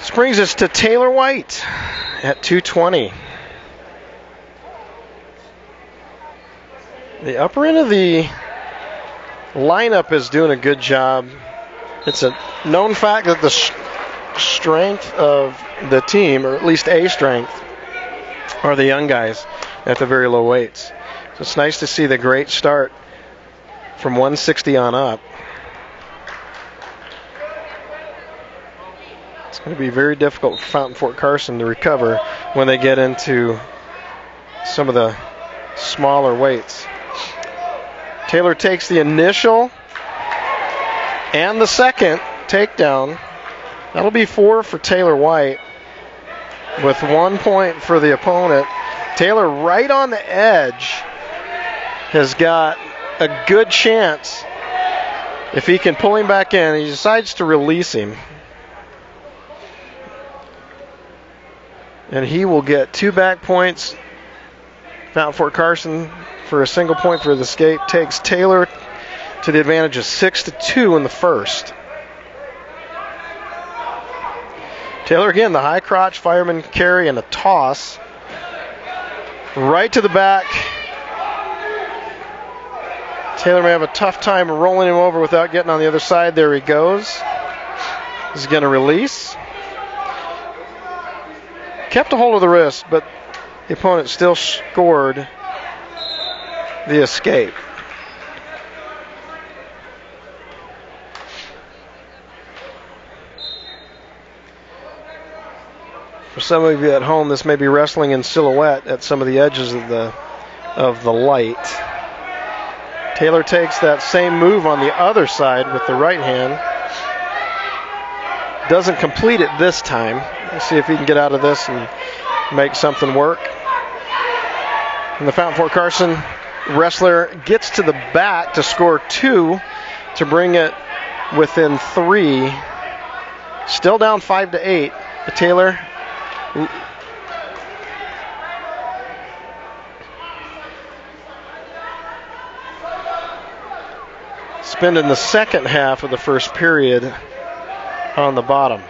This brings us to Taylor White at 220. The upper end of the lineup is doing a good job. It's a known fact that the strength of the team, or at least a strength, are the young guys at the very low weights. So it's nice to see the great start from 160 on up. It's going to be very difficult for Fountain Fort Carson to recover when they get into some of the smaller weights. Taylor takes the initial and the second takedown. That'll be 4 for Taylor White with 1 point for the opponent. Taylor right on the edge has got a good chance if he can pull him back in. He decides to release him. And he will get 2 back points. Fountain Fort Carson for a single point for the escape takes Taylor to the advantage of 6-2 in the first. Taylor again, the high crotch fireman carry and a toss. Right to the back. Taylor may have a tough time rolling him over without getting on the other side. There he goes. He's going to release. Kept a hold of the wrist, but the opponent still scored the escape. For some of you at home, this may be wrestling in silhouette at some of the edges of the light. Taylor takes that same move on the other side with the right hand. Doesn't complete it this time. Let's see if he can get out of this and make something work. And the Fountain Fort Carson wrestler gets to the back to score 2 to bring it within 3. Still down 5-8. Taylor spending the second half of the first period on the bottom.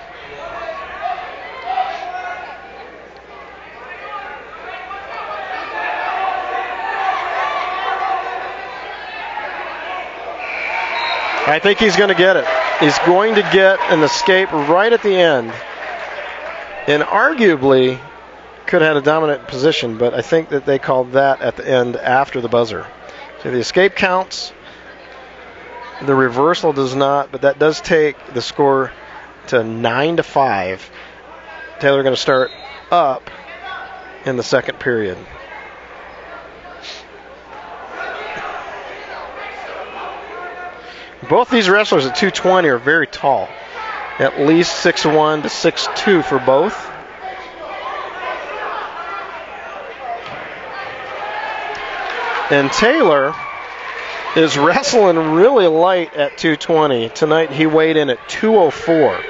I think he's going to get it. He's going to get an escape right at the end. And arguably could have had a dominant position, but I think that they called that at the end after the buzzer. So the escape counts. The reversal does not, but that does take the score to 9-5. Taylor going to start up in the second period. Both these wrestlers at 220 are very tall. At least 6'1" to 6'2" for both. And Taylor is wrestling really light at 220. Tonight he weighed in at 204.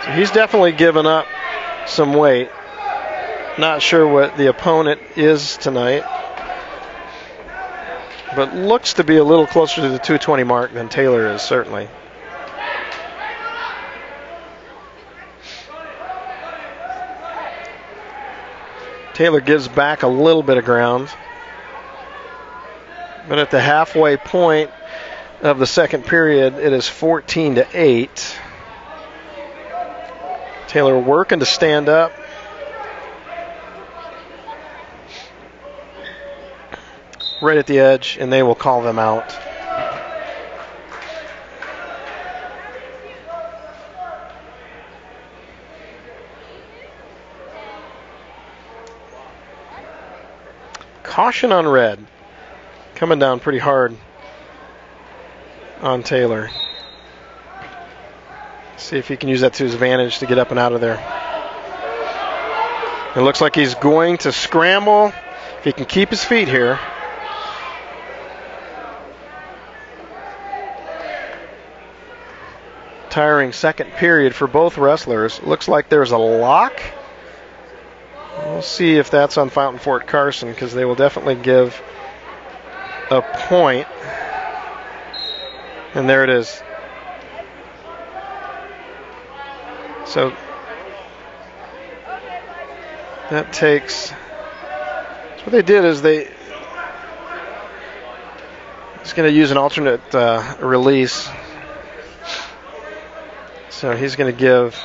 So he's definitely given up some weight. Not sure what the opponent is tonight, but looks to be a little closer to the 220 mark than Taylor is, certainly. Taylor gives back a little bit of ground, but at the halfway point of the second period, it is 14-8. Taylor working to stand up. Right at the edge, and they will call them out. Caution on red. Coming down pretty hard on Taylor. See if he can use that to his advantage to get up and out of there. It looks like he's going to scramble. If he can keep his feet here. Tiring second period for both wrestlers. Looks like there's a lock We'll see if that's on Fountain Fort Carson, because they will definitely give a point. And there it is. So that takes, so what they did is he's going to use an alternate release. So he's going to give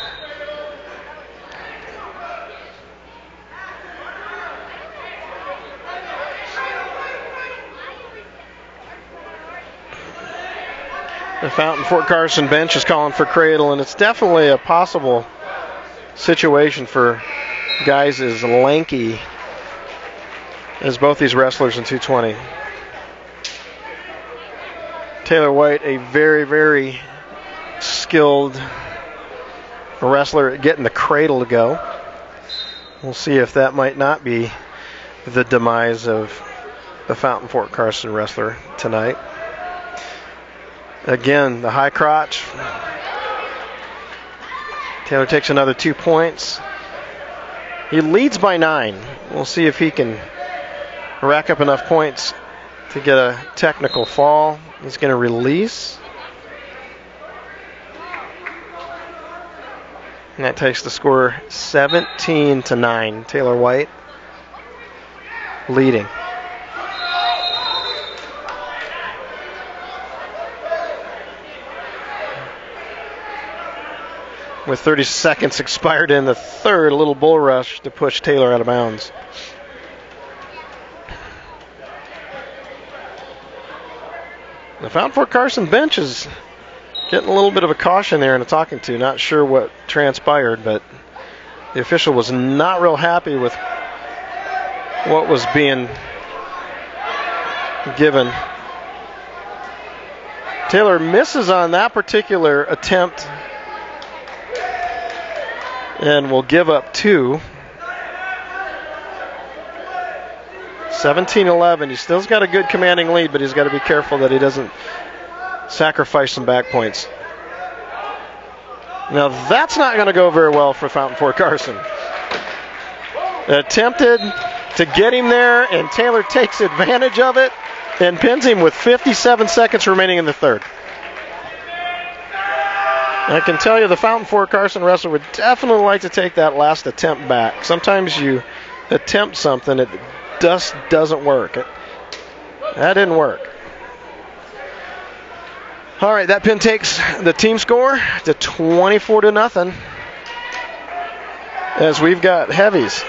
the Fountain Fort Carson bench is calling for cradle, and it's definitely a possible situation for guys as lanky as both these wrestlers in 220. Taylor White, a very, very skilled wrestler at getting the cradle to go. We'll see if that might not be the demise of the Fountain Fort Carson wrestler tonight. Again, the high crotch. Taylor takes another 2 points. He leads by 9. We'll see if he can rack up enough points to get a technical fall. He's going to release. And that takes the score 17-9. Taylor White leading. With 30 seconds expired in the third, a little bull rush to push Taylor out of bounds. The Fountain Fort Carson bench is getting a little bit of a caution there and a talking to. Not sure what transpired, but the official was not real happy with what was being given. Taylor misses on that particular attempt and will give up 2. 17-11. He still's got a good commanding lead, but he's got to be careful that he doesn't sacrifice some back points. Now that's not going to go very well for Fountain Fort Carson. Attempted to get him there, and Taylor takes advantage of it and pins him with 57 seconds remaining in the third. I can tell you the Fountain Fort Carson wrestler would definitely like to take that last attempt back. Sometimes you attempt something, it just doesn't work. That didn't work. All right, that pin takes the team score to 24-0 as we've got heavies.